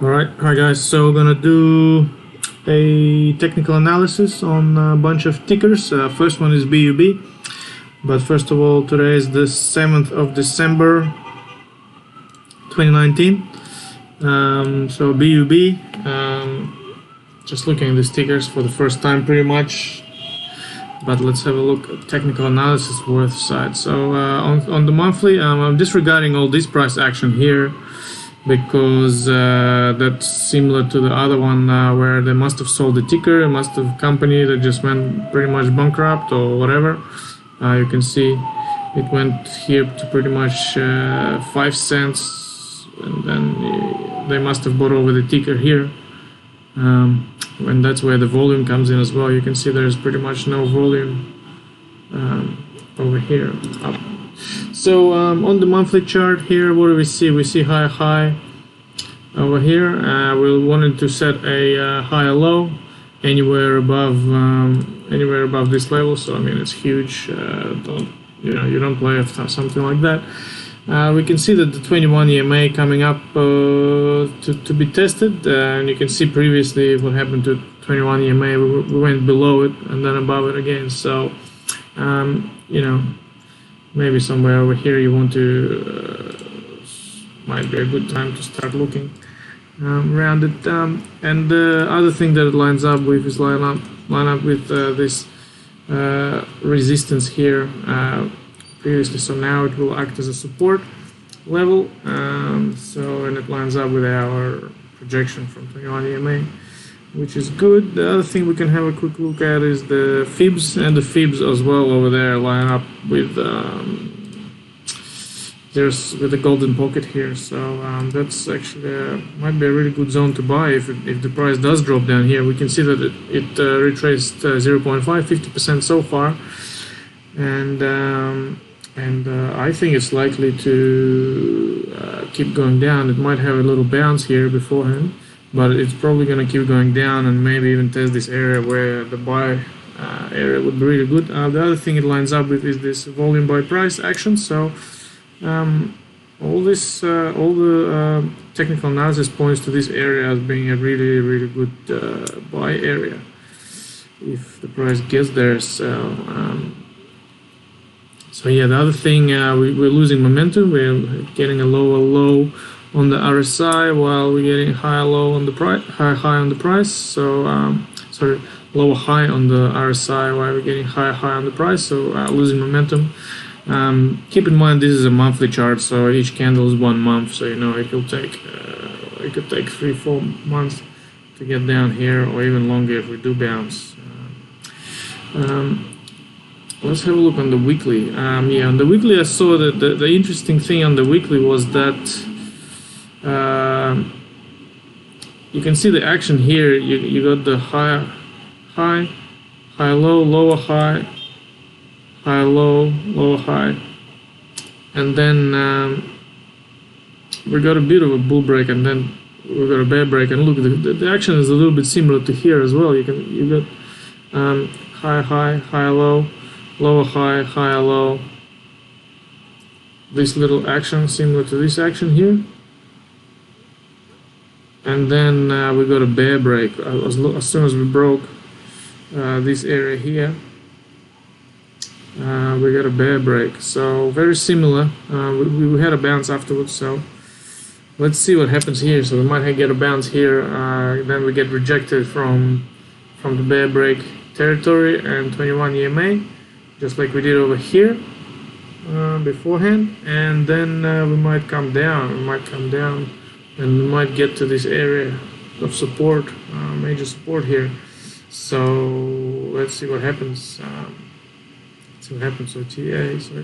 Alright, hi guys, so we're gonna do a technical analysis on a bunch of tickers. First one is BUB, but first of all, today is the 7th of December 2019. So BUB, just looking at the tickers for the first time pretty much, but let's have a look at technical analysis worth side. So on the monthly, I'm disregarding all this price action here, because that's similar to the other one where they must have sold the ticker, must have company that just went pretty much bankrupt or whatever. You can see it went here to pretty much 5 cents, and then they must have bought over the ticker here, and that's where the volume comes in as well. You can see there's pretty much no volume over here up. So on the monthly chart here, what do we see? We see high over here. We wanted to set a high low anywhere above this level. So I mean, it's huge. You don't play with something like that. We can see that the 21 EMA coming up to be tested, and you can see previously what happened to 21 EMA. We went below it and then above it again. So maybe somewhere over here you want to might be a good time to start looking around it. And the other thing that it lines up with is line up with this resistance here previously. So now it will act as a support level. And it lines up with our projection from 21 EMA, which is good. The other thing we can have a quick look at is the fibs, and the fibs as well over there line up with with the golden pocket here. So that's actually might be a really good zone to buy if the price does drop down here. We can see that it retraced 0.5, 50% so far, and I think it's likely to keep going down. It might have a little bounce here beforehand, but it's probably going to keep going down and maybe even test this area where the buy area would be really good. The other thing it lines up with is this volume by price action. So all the technical analysis points to this area as being a really good buy area if the price gets there. So yeah, the other thing, we're losing momentum. We're getting a lower low on the RSI while we're getting high low on the price, high on the price. So lower high on the RSI while we're getting high on the price. So losing momentum. Keep in mind this is a monthly chart, so each candle is 1 month. So it could take 3-4 months to get down here, or even longer if we do bounce. Let's have a look on the weekly. On the weekly I saw that the interesting thing on the weekly was that you can see the action here. You got the high low, lower high low, lower high, and then we got a bit of a bull break, and then we got a bear break. And look, the action is a little bit similar to here as well. You got high low, lower high low. This little action similar to this action here, and then we got a bear break as soon as we broke this area here. We got a bear break, so very similar. We had a bounce afterwards, so let's see what happens here. So we might get a bounce here, then we get rejected from the bear break territory and 21 EMA, just like we did over here beforehand, and then we might come down. And we might get to this area of support, major support here. So let's see what happens. So TA. So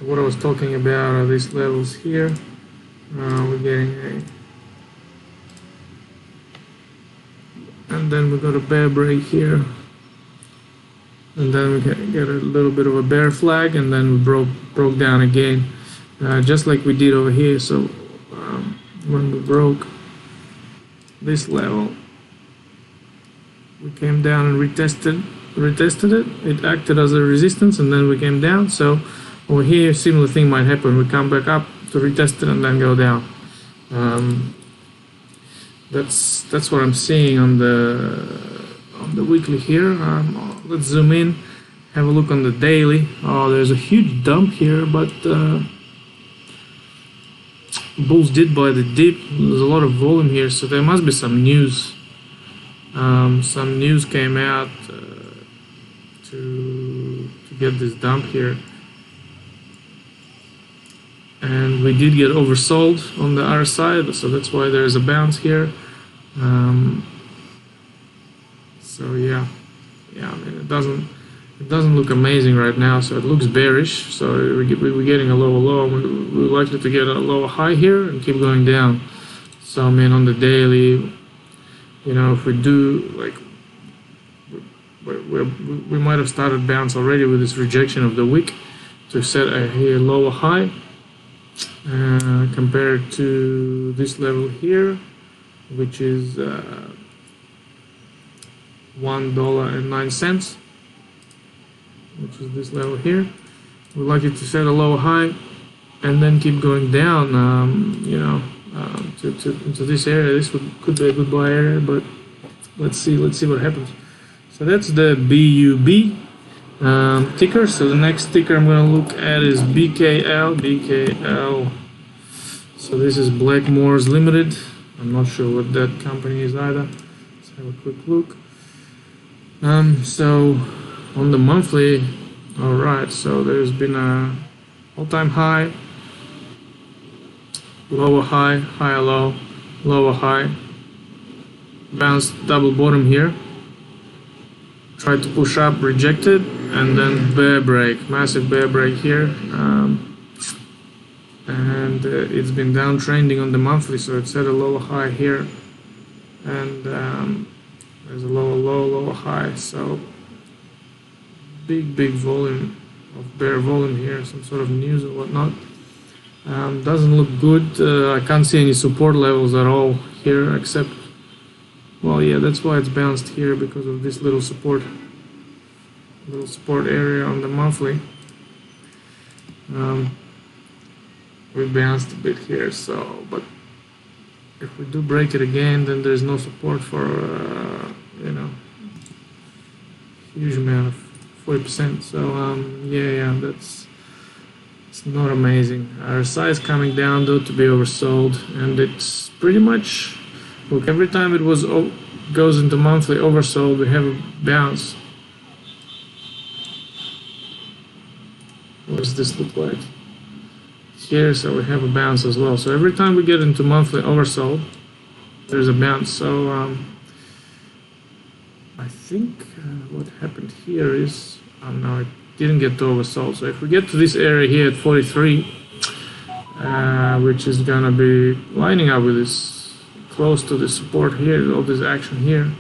what I was talking about are these levels here. We're getting and then we got a bear break here, and then we get a little bit of a bear flag, and then we broke down again, just like we did over here. So when we broke this level, we came down and retested it. It acted as a resistance, and then we came down. So over here, similar thing might happen. We come back up to retest it and then go down. That's what I'm seeing on the weekly here. Let's zoom in, have a look on the daily. Oh, there's a huge dump here, but bulls did buy the dip. There's a lot of volume here, so there must be some news. Some news came out to get this dump here, and we did get oversold on the other side, so that's why there's a bounce here. So yeah, I mean, it doesn't look amazing right now, so it looks bearish. So we're getting a lower low, and we're likely to get a lower high here and keep going down. So I mean, on the daily, you know, if we do, like, we might have started bounce already with this rejection of the wick to set a lower high compared to this level here, which is $1.09, which is this level here. We're likely to set a lower high and then keep going down, you know, into this area. This could be a good buy area, but let's see what happens. So that's the BUB ticker. So the next ticker I'm going to look at is BKL. So this is Blackmores Limited. I'm not sure what that company is either. Let's have a quick look. So on the monthly, all right, so there's been a all-time high, lower high, higher low, lower high, bounced double bottom here, tried to push up, rejected, and then bear break, massive bear break here, and it's been downtrending on the monthly, so it's at a lower high here, and there's a lower low, lower high, so big volume of bear volume here, some sort of news or whatnot. Doesn't look good. I can't see any support levels at all here, except, well, yeah, that's why it's bounced here, because of this little support area on the monthly. We bounced a bit here, so, but if we do break it again, then there's no support for you know, huge amount of 40%. So yeah, it's not amazing. Our size coming down though to be oversold, and it's pretty much, look, every time it goes into monthly oversold, we have a bounce. What does this look like here? So we have a bounce as well. So every time we get into monthly oversold, there's a bounce. So I think what happened here is, no, it didn't get to oversold. So if we get to this area here at 43, which is gonna be lining up with this, close to the support here, all this action here,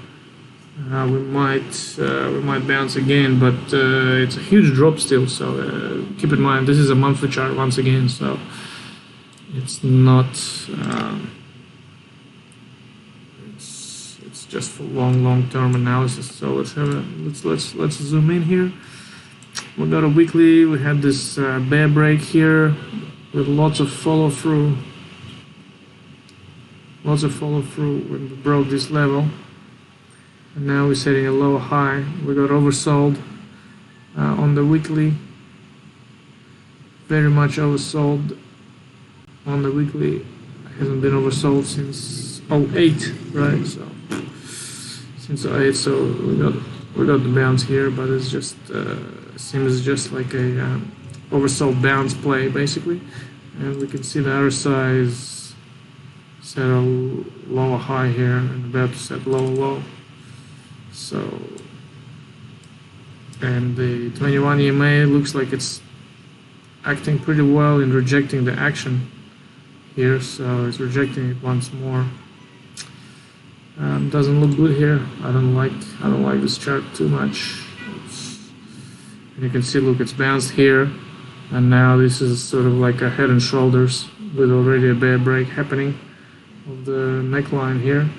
we might bounce again, but it's a huge drop still. So keep in mind, this is a monthly chart once again, so it's not. It's just for long-term analysis. So let's zoom in here. We got a weekly. We had this bear break here with lots of follow through. When we broke this level. And now we're setting a lower high. We got oversold on the weekly. Very much oversold on the weekly. It hasn't been oversold since 08, right? So since 08, so we got the bounce here, but it's just seems just like a oversold bounce play basically. And we can see the RSI is set a lower high here and about to set lower low. So, and the 21 EMA looks like it's acting pretty well in rejecting the action here, so it's rejecting it once more. Doesn't look good here. I don't like this chart too much. And you can see, look, it's bounced here, and now this is sort of like a head and shoulders with already a bear break happening of the neckline here.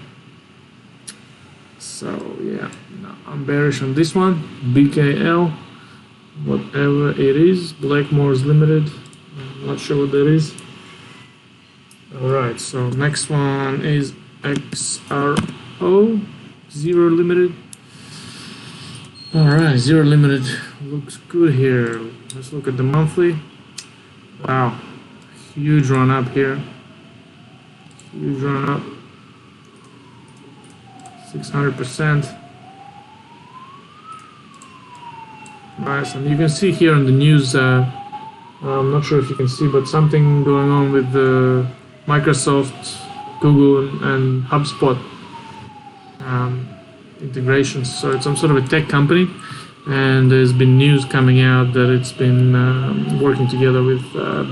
So yeah, no, I'm bearish on this one. BKL, whatever it is, Blackmores Limited. I'm not sure what that is. All right, so next one is XRO, zero limited. Alright, zero limited looks good here. Let's look at the monthly. Wow, huge run up here. Huge run up. 600%. Nice, and you can see here on the news, I'm not sure if you can see, but something going on with Microsoft, Google, and HubSpot integrations. So it's some sort of a tech company, and there's been news coming out that it's been working together with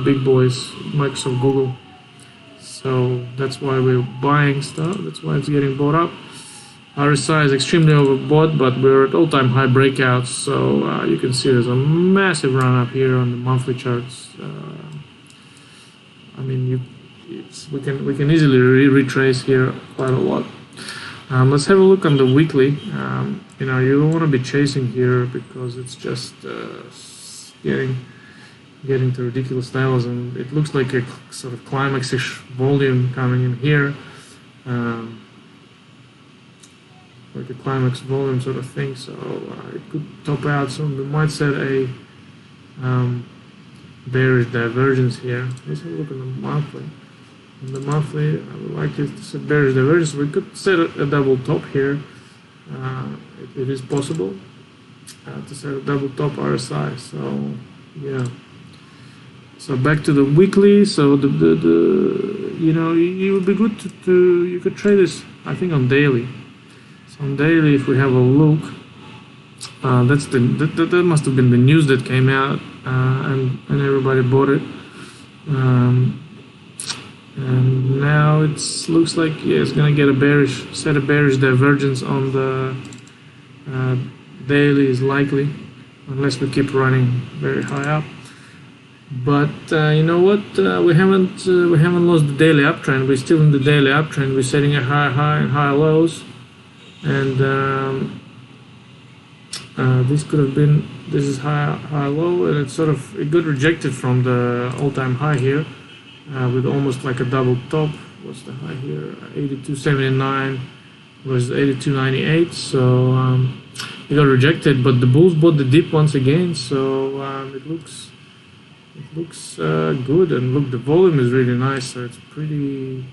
big boys, Microsoft, Google. So that's why we're buying stuff. That's why it's getting bought up. RSI is extremely overbought, but we're at all-time high breakouts. So you can see there's a massive run up here on the monthly charts. I mean, we can easily retrace here quite a lot. Let's have a look on the weekly. You know, you don't want to be chasing here because it's just getting to ridiculous levels, and it looks like a sort of climax-ish volume coming in here, like a climax volume sort of thing. So it could top out. So we might set a bearish divergence here. Let's have a look at the monthly. On the monthly, I would like it to set bearish divergence. We could set a double top here. It is possible to set a double top RSI. So yeah. So back to the weekly. So the you know, it would be good to you could trade this, I think, on daily. So on daily, if we have a look, that must have been the news that came out, and everybody bought it. And now it looks like, yeah, it's gonna get a bearish divergence on the daily is likely, unless we keep running very high up. But you know what? We haven't lost the daily uptrend. We're still in the daily uptrend. We're setting a high and high lows, and this could have been, this is high low, and it got rejected from the all-time high here. With almost like a double top. What's the high here? 82.79 was 82.98. So it got rejected, but the bulls bought the dip once again. So it looks good, and look, the volume is really nice. So it's pretty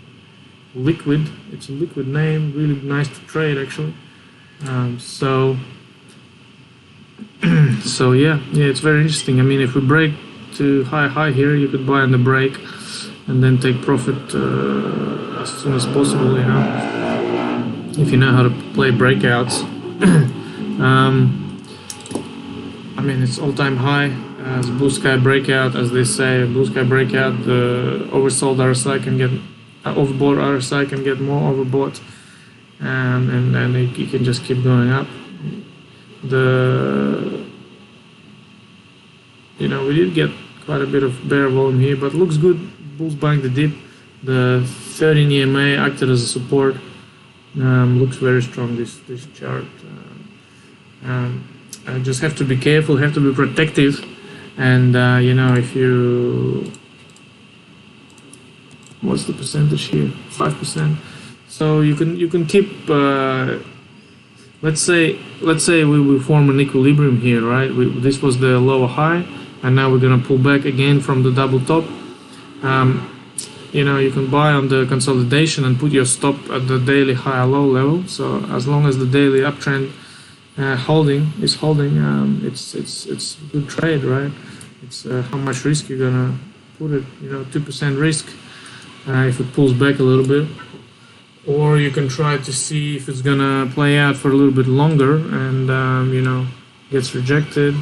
liquid. It's a liquid name, really nice to trade actually. So yeah, it's very interesting. I mean, if we break to high here, you could buy on the break and then take profit as soon as possible, you know, if you know how to play breakouts. I mean, it's all-time high, as blue sky breakout, as they say, blue sky breakout, the oversold RSI can get, overbought RSI can get more overbought, and then you can just keep going up. You know, we did get quite a bit of bear volume here, but looks good. Bulls buying the dip. The 13 EMA acted as a support. Looks very strong, this chart. I just have to be careful, have to be protective, and you know, if you, what's the percentage here? 5%. So you can keep. Let's say we form an equilibrium here, right? This was the lower high, and now we're gonna pull back again from the double top. You know, you can buy on the consolidation and put your stop at the daily high or low level. So as long as the daily uptrend is holding, it's a good trade, right? It's how much risk you're gonna put it. You know, 2% risk if it pulls back a little bit, or you can try to see if it's gonna play out for a little bit longer and you know, gets rejected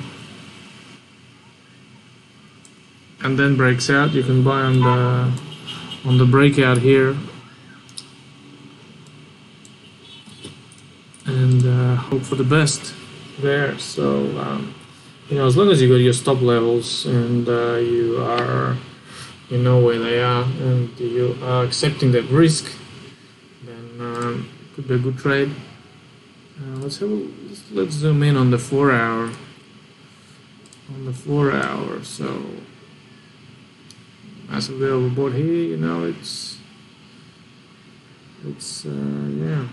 and then breaks out. You can buy on the breakout here and hope for the best there. So you know, as long as you got your stop levels and you know where they are and you are accepting that risk, then it could be a good trade. Let's zoom in on the 4 hour. On the 4 hour, so massively overbought here. You know, it's yeah,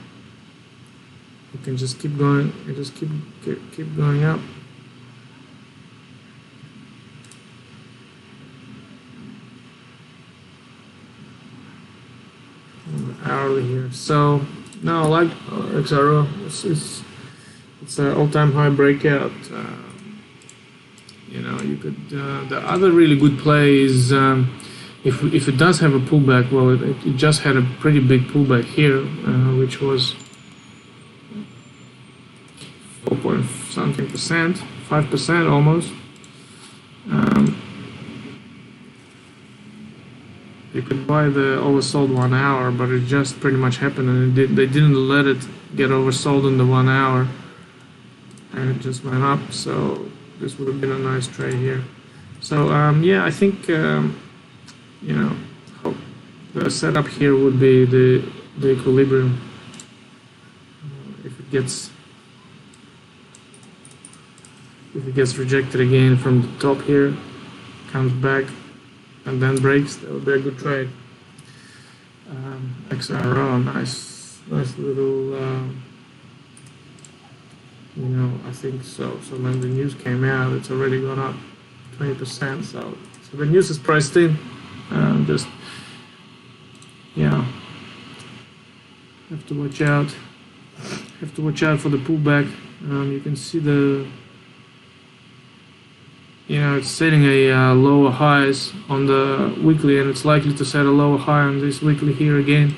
you can just keep going, you just keep going up. Hourly here. So no, like XRO, it's an all-time high breakout. You know, you could. The other really good play is if it does have a pullback. Well, it just had a pretty big pullback here, which was 4 something percent, 5% almost. You could buy the oversold 1 hour, but it just pretty much happened, and they didn't let it get oversold in the 1 hour, and it just went up. So this would have been a nice trade here. So yeah, I think you know, the setup here would be the equilibrium. If it gets rejected again from the top here, comes back, and then breaks, that would be a good trade. XRO, nice little, you know, I think so. So when the news came out, it's already gone up 20%. So the news is priced in. Just, yeah, have to watch out. Have to watch out for the pullback. You can see the, you know, it's setting a lower highs on the weekly, and it's likely to set a lower high on this weekly here again,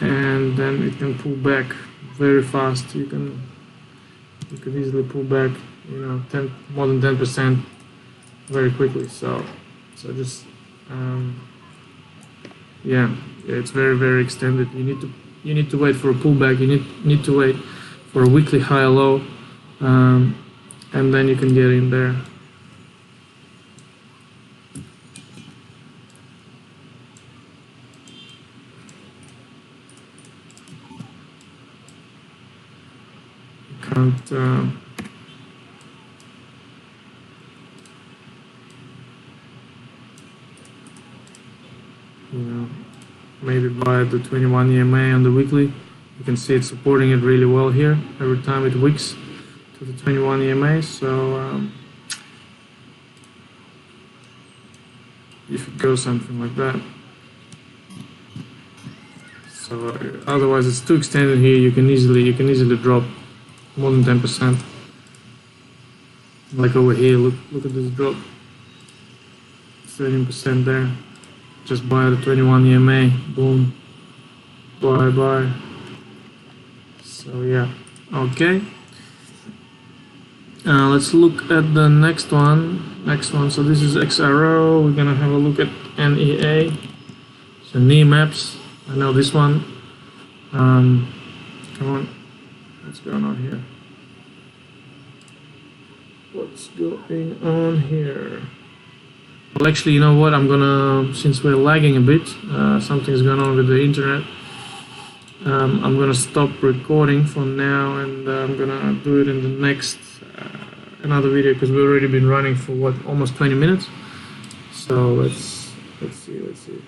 and then it can pull back very fast. You can easily pull back, you know, more than 10% very quickly. So just yeah, it's very extended. You need to wait for a pullback. You need to wait for a weekly high or low, and then you can get in there. Can't you know, maybe buy the 21 EMA on the weekly. You can see it's supporting it really well here every time it wicks to the 21 EMA. So if it goes something like that, so otherwise it's too extended here. You can easily drop more than 10%. Like over here, look at this drop, 13% there. Just buy the 21 EMA, boom, bye. So yeah, okay. Let's look at the next one. So this is XRO. We're gonna have a look at NEA. So knee maps. I know this one. Come on, what's going on here? Well, actually, you know what? I'm gonna, since we're lagging a bit, something's going on with the internet. I'm gonna stop recording for now, and I'm gonna do it in the next another video, because we've already been running for what, almost 20 minutes. So let's see.